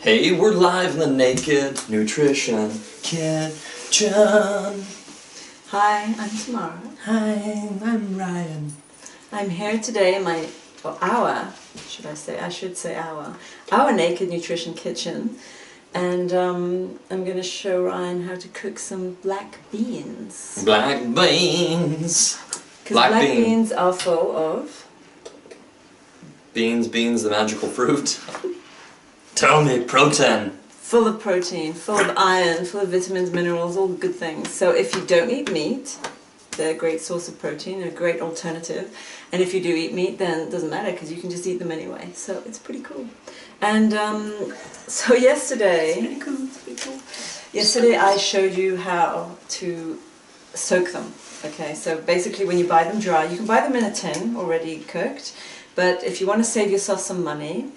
Hey, we're live in the Naked Nutrition Kitchen. Hi, I'm Tamara. Hi, I'm Ryan. I'm here today in our Naked Nutrition Kitchen, and I'm going to show Ryan how to cook some black beans. Black beans. Because black beans are full of... Beans, the magical fruit. Tell me, protein. Full of protein, full of iron, full of vitamins, minerals, all the good things. So if you don't eat meat, they're a great source of protein, a great alternative. And if you do eat meat, then it doesn't matter because you can just eat them anyway. So it's pretty cool. And so yesterday, yesterday I showed you how to soak them. Okay, so basically when you buy them dry, you can buy them in a tin already cooked. But if you want to save yourself some money,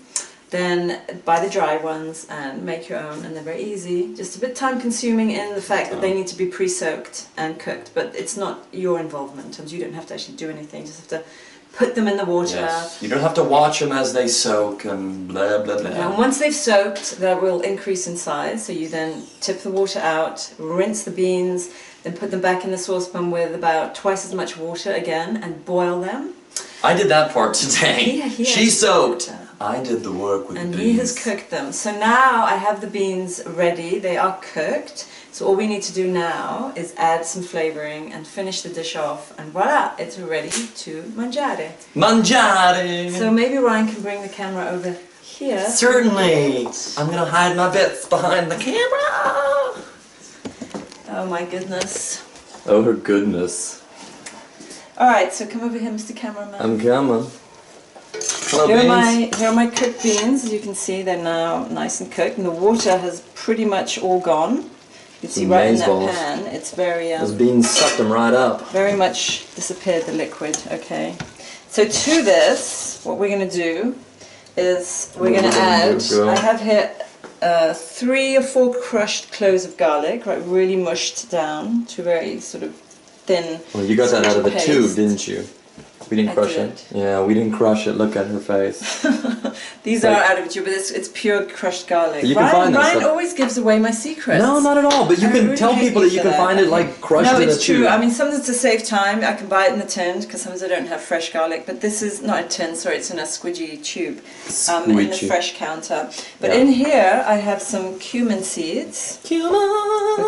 then buy the dry ones and make your own, and they're very easy. Just a bit time consuming in the fact that they need to be pre-soaked and cooked, but it's not your involvement, and you don't have to actually do anything, you just have to put them in the water. Yes. You don't have to watch them as they soak and blah blah blah. And once they've soaked, they will increase in size, so you then tip the water out, rinse the beans, then put them back in the saucepan with about twice as much water again, and boil them. I did that part today. She soaked. I did the work with the beans. And he has cooked them. So now I have the beans ready. They are cooked. So all we need to do now is add some flavoring and finish the dish off. And voila, it's ready to mangiare. Mangiare! So maybe Ryan can bring the camera over here. Certainly! I'm gonna hide my bits behind the camera! Oh my goodness. Oh her goodness. Alright, so come over here, Mr. Cameraman. I'm coming. Hello, here are my cooked beans. As you can see, they're now nice and cooked, and the water has pretty much all gone. You can see right in that pan, it's very... Those beans sucked them right up. Very much disappeared, the liquid, okay. So to this, what we're going to do is we're going to add... I have here 3 or 4 crushed cloves of garlic, right, really mushed down to very sort of thin. Well, you got that out of the tube, didn't you? We didn't crush it. Yeah, we didn't crush it. Look at her face. These are out of the tube, but it's pure crushed garlic. You can find Ryan always gives away my secrets. No, not at all. But you can tell people that you can find it like crushed in a tube. No, it's true. I mean, sometimes to save time, I can buy it in the tin because sometimes I don't have fresh garlic. But this is not a tin. Sorry, it's in a squidgy tube in the fresh counter. But in here, I have some cumin seeds. Cumin.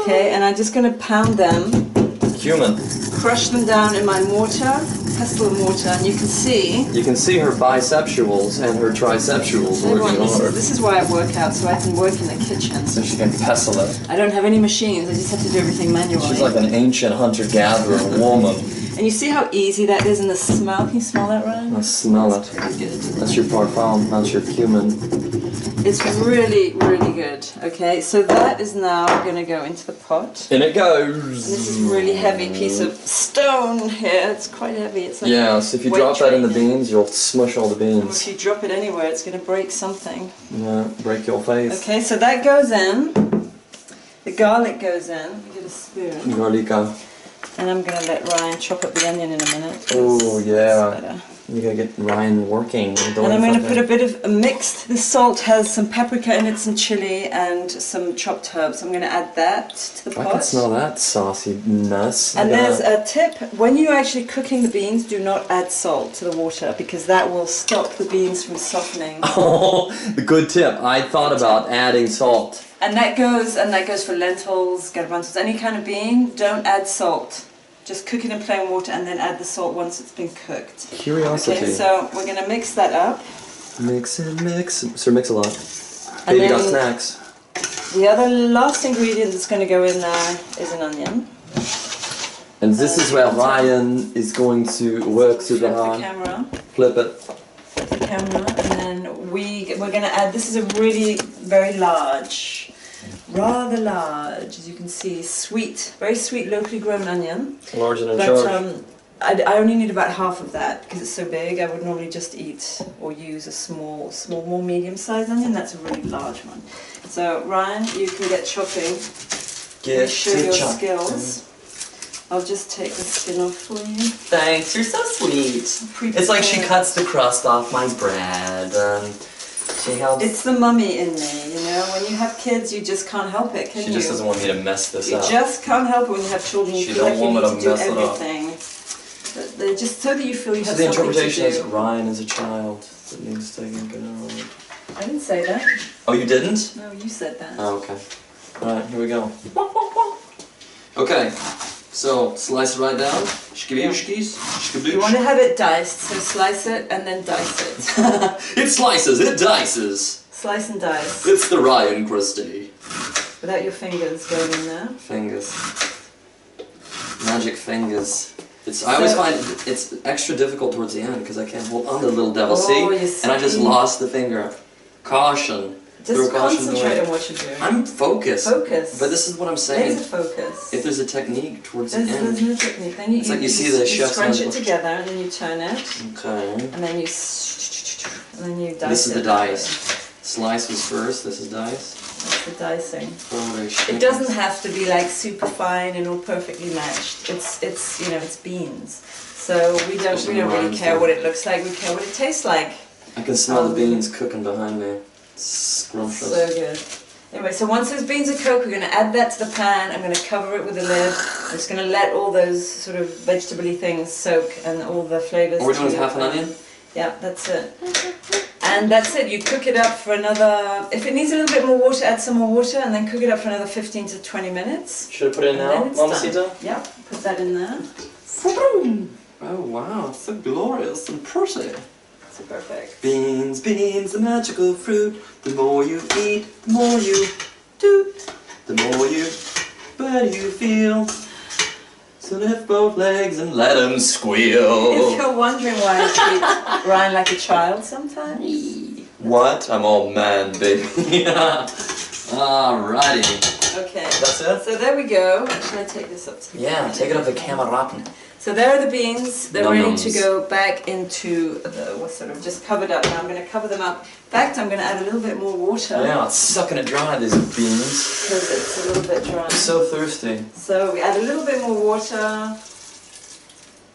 Okay, and I'm just going to pound them. Cumin. Crush them down in my mortar, pestle mortar, and you can see... You can see her biceptuals and her triceptuals working hard. This is why I work out, so I can work in the kitchen. So she can pestle it. I don't have any machines, I just have to do everything manually. She's like an ancient hunter-gatherer woman. And you see how easy that is in the smell? Can you smell that, Ryan? I smell it. That's your parfum, that's your cumin. It's really, really good. Okay, so that is now going to go into the pot. In it goes! And this is a really heavy piece of stone here. It's quite heavy. It's like so if you drop that in the beans, you'll smush all the beans. If you drop it anywhere, it's going to break something. Yeah, break your face. Okay, so that goes in. The garlic goes in. Let me get a spoon. Garlica. And I'm going to let Ryan chop up the onion in a minute. Oh, yeah. You gotta get Ryan working. And I'm going to put a bit of a mixed. This salt has some paprika in it, some chili, and some chopped herbs. I'm going to add that to the pot. I can smell that sauciness. And there's a tip. When you're actually cooking the beans, do not add salt to the water because that will stop the beans from softening. Oh, the good tip. I thought about adding salt. And that goes for lentils, garbanzos, any kind of bean. Don't add salt. Just cook it in plain water and then add the salt once it's been cooked. Curiosity. Okay, so we're going to mix that up. Mix and mix. Sir, mix a lot. Baby got snacks. The other last ingredient that's going to go in there is an onion. And this is where Ryan is going to work to the camera. Flip it. The camera. And then we're going to add, this is a really very large, rather large, as you can see, sweet, very sweet locally grown onion. Large and in charge. I only need about half of that because it's so big. I would normally just eat or use a small, more medium-sized onion. That's a really large one. So Ryan, you can get chopping. Show your skills. I'll just take the skin off for you. Thanks, you're so sweet. It's like she cuts the crust off my bread. She helps. It's the mummy in me, you know. kids, you just can't help it, can you? She just doesn't want me to mess this You up. just can't help it when you have children. You She feel don't like you want me need to to do mess it up. everything. But they're just so that you feel you So have the something to interpretation is do. Ryan is a child that needs taking care of. I didn't say that. Oh, you didn't? No, you said that. Oh, okay. Alright, here we go. Okay, so slice it right down. You want to have it diced, so slice it and then dice it. It slices, it dices. Slice and dice. It's the Ryan Christie. Without your fingers going in there. Fingers. Magic fingers. I always find it's extra difficult towards the end because I can't hold on to the little devil, Oh, you see? And I just see? lost the finger. Caution. Just Throw caution concentrate away. on what you're doing. I'm focused. Focus. But this is what I'm saying. There's a focus. If there's a technique towards There's the end. no technique. Then you, It's like you see the you chef's scrunch it knife. together and then you turn it Okay. and then you dice This is the it that way. dice. Slice was first, this is dice. That's the dicing. Holy shit. It doesn't have to be like super fine and all perfectly matched. It's you know, it's beans. So we don't really care what it looks like. We care what it tastes like. I can smell the beans cooking behind me. It's scrumptious. So good. Anyway, so once those beans are cooked, we're going to add that to the pan. I'm going to cover it with a lid. I'm just going to let all those sort of vegetable-y things soak and all the flavours. Are we doing half an onion? Yeah, that's it. And that's it. You cook it up for another... If it needs a little bit more water, add some more water and then cook it up for another 15 to 20 minutes. Should I put it in And now, then it's done. Mamacita? Yeah, put that in there. Oh wow, it's so glorious and pretty. So perfect. Beans, beans, the magical fruit. The more you eat, the more you do. The more you, better you feel. So lift both legs and let them If squeal. you're wondering why I treat Ryan like a child sometimes. What? I'm all man, baby. Alrighty. Okay. That's it? So there we go. Should I take this up to the Yeah, take it up the camera. So there are the beans. They're ready to Num-nums. go back into the, what's sort of just covered up. Now I'm going to cover them up. In fact, I'm going to add a little bit more water. Yeah, it's sucking it dry, these beans. Because it's a little bit dry. I'm so thirsty. So we add a little bit more water.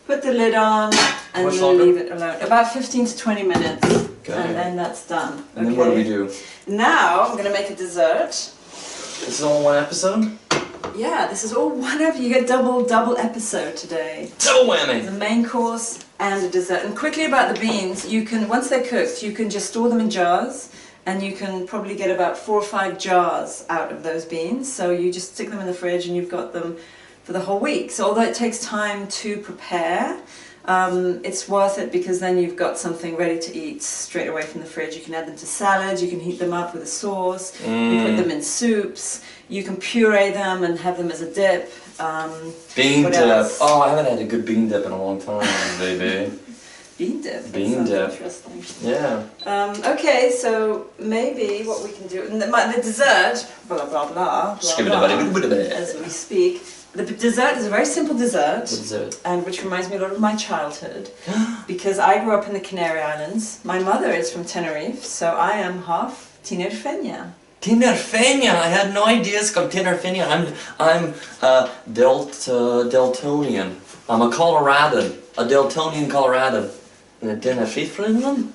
Put the lid on and Much then longer? leave it alone. About 15 to 20 minutes. Okay. And then that's done. And then what do we do? Now I'm going to make a dessert. This is all one episode? Yeah, this is all one of you get double episode today. Double whammy! The main course and a dessert. And quickly about the beans, you can, once they're cooked, you can just store them in jars and you can probably get about 4 or 5 jars out of those beans. So you just stick them in the fridge and you've got them for the whole week. So although it takes time to prepare, it's worth it because then you've got something ready to eat straight away from the fridge. You can add them to salads, you can heat them up with a sauce, you put them in soups, you can puree them and have them as a dip. Bean What dip. else? Oh, I haven't had a good bean dip in a long time, baby. Bean dip. That Bean sounds dip. Interesting. Yeah. Okay, so maybe what we can do, and the dessert, blah blah blah, as we speak. The dessert is a very simple dessert, What is it? and which reminds me a lot of my childhood, because I grew up in the Canary Islands. My mother is from Tenerife, so I am half Tinerfeña. Tinerfeña! I had no idea it's called Tinerfeña. I'm Deltonian. I'm a Coloradan. A Deltonian Coloradan. And a Tenerife-Friendland?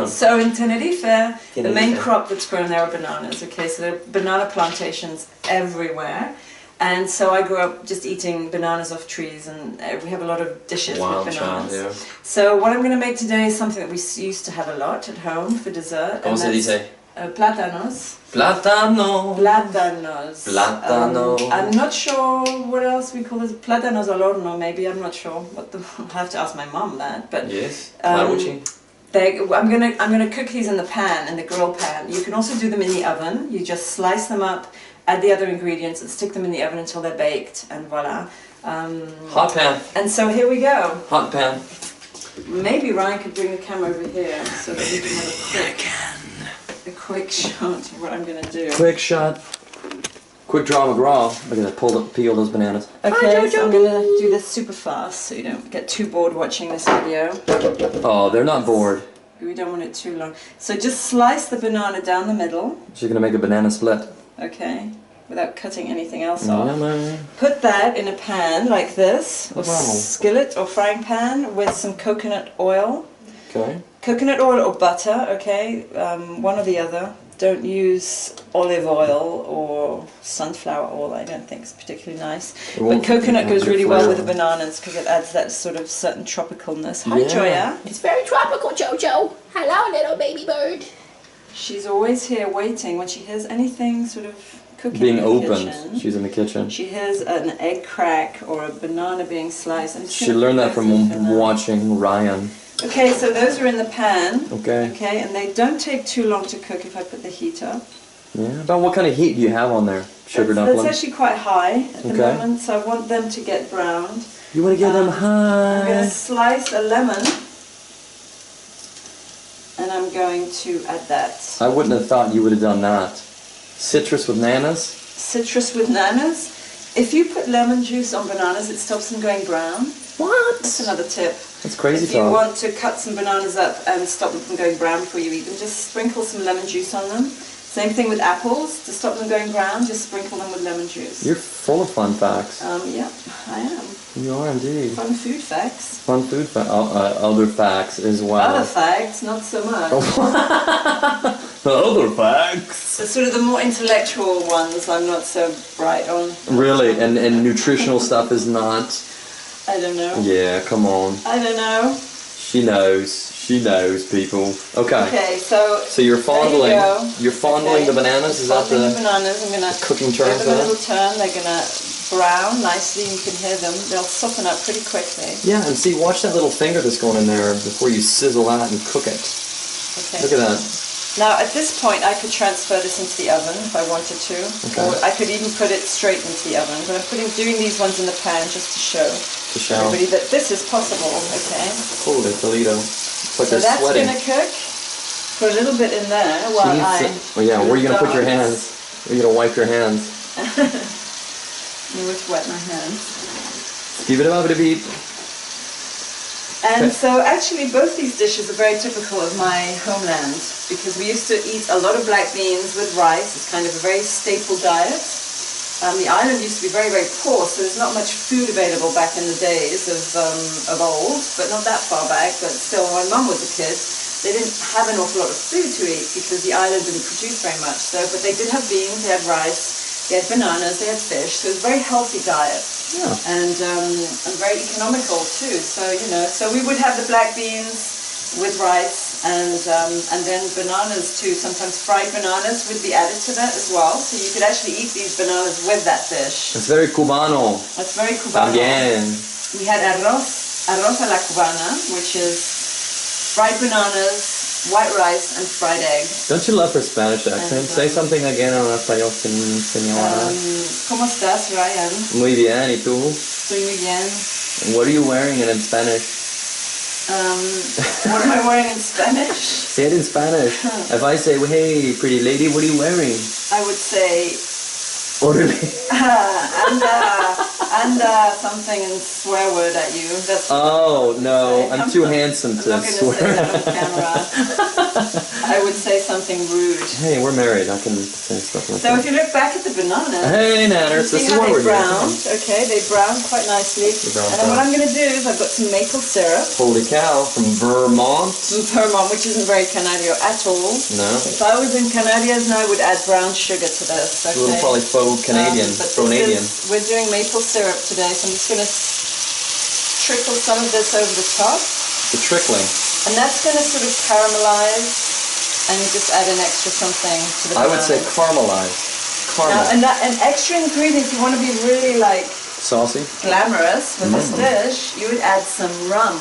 So in Tenerife, the main Tenerife. crop that's grown there are bananas. Okay, so there are banana plantations everywhere. And so I grew up just eating bananas off trees, and we have a lot of dishes Wild with child, bananas. yeah. So what I'm going to make today is something that we used to have a lot at home for dessert. ¿Cómo se dice? Plátanos. Plátano. Plátanos. Plátano. I'm not sure what else we call it. Plátanos al horno, maybe. I'm not sure. I'll have to ask my mom that. But Yes. um, Marucci. I'm gonna cook these in the pan, in the grill pan. You can also do them in the oven. You just slice them up, add the other ingredients, and stick them in the oven until they're baked, and voila. Hot pan. And so here we go. Hot pan. Maybe Ryan could bring the camera over here so that we can have a quick shot of what I'm gonna do. Quick shot. Quick draw McGraw. Look at that, peel those bananas. Okay, so I'm gonna do this super fast so you don't get too bored watching this video. Oh, they're not bored. We don't want it too long. So just slice the banana down the middle, She's gonna make a banana split. okay, without cutting anything else Yeah, off. man. Put that in a pan like this, or Wow. skillet or frying pan with some coconut oil. Okay. Coconut oil or butter, okay, one or the other. Don't use olive oil or sunflower oil. I don't think it's particularly nice. It But won't coconut have goes good really well with the flavor. bananas because it adds that sort of certain tropicalness. Hi, Yeah. Joya. It's very tropical, Jojo. Hello, little baby bird. She's always here waiting when she hears anything sort of cooking Being in the opened. kitchen. She's in the kitchen. She hears an egg crack or a banana being sliced. I'm just She gonna learned that put those in for from now. watching Ryan. Okay, so those are in the pan. Okay. Okay, and they don't take too long to cook if I put the heat up. Yeah. About what kind of heat do you have on there? Sugar That's dumpling? actually quite high at the Okay. moment, so I want them to get browned. You want to get them I'm going high? to slice a lemon, and I'm going to add that. I wouldn't have thought you would have done that. Citrus with nanas? Citrus with bananas. If you put lemon juice on bananas, it stops them going brown. What? That's another tip. That's crazy If you talk. want to cut some bananas up and stop them from going brown before you eat them, just sprinkle some lemon juice on them. Same thing with apples. To stop them going brown, just sprinkle them with lemon juice. You're full of fun facts. Yeah, I am. You are indeed. Fun food facts. Fun food facts. Other facts as well. Other facts, not so much. Other facts. So sort of the more intellectual ones I'm not so bright on. Really? And nutritional stuff is not? I don't know. Yeah, come on. I don't know. She knows. She knows, people. Okay. Okay, so So you're fondling. there you go. You're fondling Okay. the bananas. Is that Fondling the the bananas, I'm gonna cooking term give for them a that? little turn. They're gonna brown nicely. You can hear them. They'll soften up pretty quickly. Yeah, and see, watch that little finger that's going in there before you sizzle that and cook it. Okay. Look at that. Now at this point I could transfer this into the oven if I wanted to. Okay. Or I could even put it straight into the oven. But I'm doing these ones in the pan just to show To show. everybody that this is possible, okay? Holy Toledo. It's like So they're that's sweating. gonna cook. Put a little bit in there while She needs I to- well, yeah, where are you going to put your dance. hands? Where are you going to wipe your hands? You would wet my hands. Give it a bit of beat. And Okay. so actually both these dishes are very typical of my homeland because we used to eat a lot of black beans with rice. It's kind of a very staple diet. The island used to be very, very poor, so there's not much food available back in the days of old, but not that far back. But still, when my mum was a kid, they didn't have an awful lot of food to eat because the island didn't produce very much. So, but they did have beans, they had rice, they had bananas, they had fish. So it was a very healthy diet. Yeah. And very economical too. So so we would have the black beans with rice and then bananas too. Sometimes fried bananas would be added to that as well. So you could actually eat these bananas with that dish. It's very cubano. That's very Cubano. Again. We had arroz a la cubana, which is fried bananas, white rice, and fried egg. Don't you love her Spanish accent? And, Say something again en español, señora. ¿Cómo estás, Ryan? Muy bien, ¿y tú? Estoy muy bien. What are you wearing in Spanish? What am I wearing in Spanish? Say it in Spanish. If I say, hey, pretty lady, what are you wearing? I would say Orale. anda something and swear word at you. That's Oh, no, I'm too handsome I'm to not going to say swear. that on camera. I would say something rude. Hey, we're married. I can say stuff like So that. if you look back at the bananas, Hey, you Nanners, see this is how what they we're doing. browned. Okay, they browned quite nicely. browned And then what brown. I'm going to do is I've got some maple syrup Holy cow, from Vermont? from Vermont, which isn't very Canadio at all. No. If I was in Canadians now, I would add brown sugar to this. A little Okay? probably faux Canadian, But Canadian. we're doing maple syrup today, so I'm just going to trickle some of this over the top. The trickling. And that's going to sort of caramelize and just add an extra something to the I would say bananas. caramelize. Now, Caramel. an extra ingredient, if you want to be really like Saucy. glamorous with this dish, you would add some rum.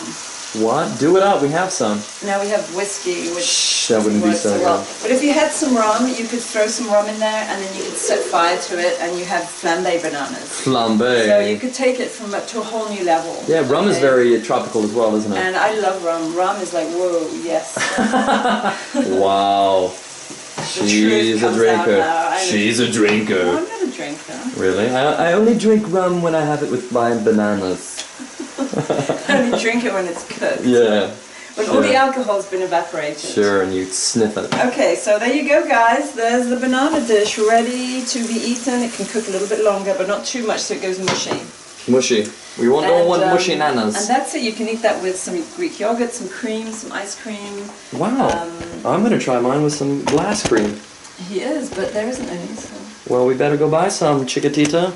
What? Do it up. We have some. Now we have whiskey, which Shh, that wouldn't be works so well. good. But if you had some rum, you could throw some rum in there, and then you could set fire to it, and you have flambe bananas. Flambe. So you could take it from to a whole new level. Yeah, rum is okay? very tropical as well, isn't it? And I love rum. Rum is like, whoa, yes. Wow. truth She's a comes out drinker. now. She's a No, drinker. I'm not a drinker. Really? I only drink rum when I have it with my bananas. I only drink it when it's cooked. Yeah. When all the Sure. alcohol's been evaporated. Sure, and you sniff it. Okay, so there you go, guys. There's the banana dish ready to be eaten. It can cook a little bit longer, but not too much so it goes mushy. Mushy. We don't And, want mushy And nanas. that's it. You can eat that with some Greek yogurt, some cream, some ice cream. Wow. I'm going to try mine with some glass cream. He is, but there isn't any, so... Well, we better go buy some, Chiquitita.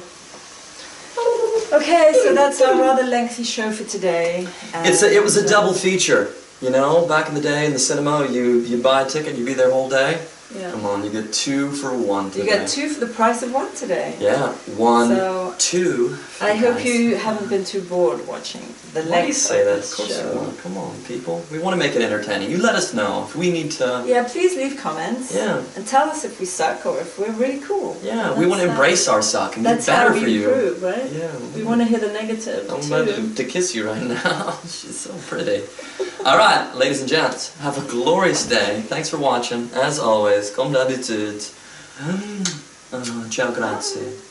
Okay, so that's our rather lengthy show for today. It was a double feature, you know? Back in the day in the cinema, you buy a ticket, you'd be there all day. Yeah. Come on, you get 2 for 1 today. You get 2 for the price of 1 today. Yeah, 1, So, 2. I hope Nice. you haven't been too bored watching the Why do you length say of that? this Of course you show. want. Come on, people. We want to make it entertaining. You let us know if we need to... Yeah, please leave comments. Yeah. And tell us if we suck or if we're really cool. Yeah, we want to That's, embrace our suck and That's get better how we for you. improve, right? Yeah. We want to hear the negative I'm too. about to kiss you right now. She's so pretty. Alright, ladies and gents, have a glorious day. Thanks for watching. As always, comme d'habitude. Ciao, grazie.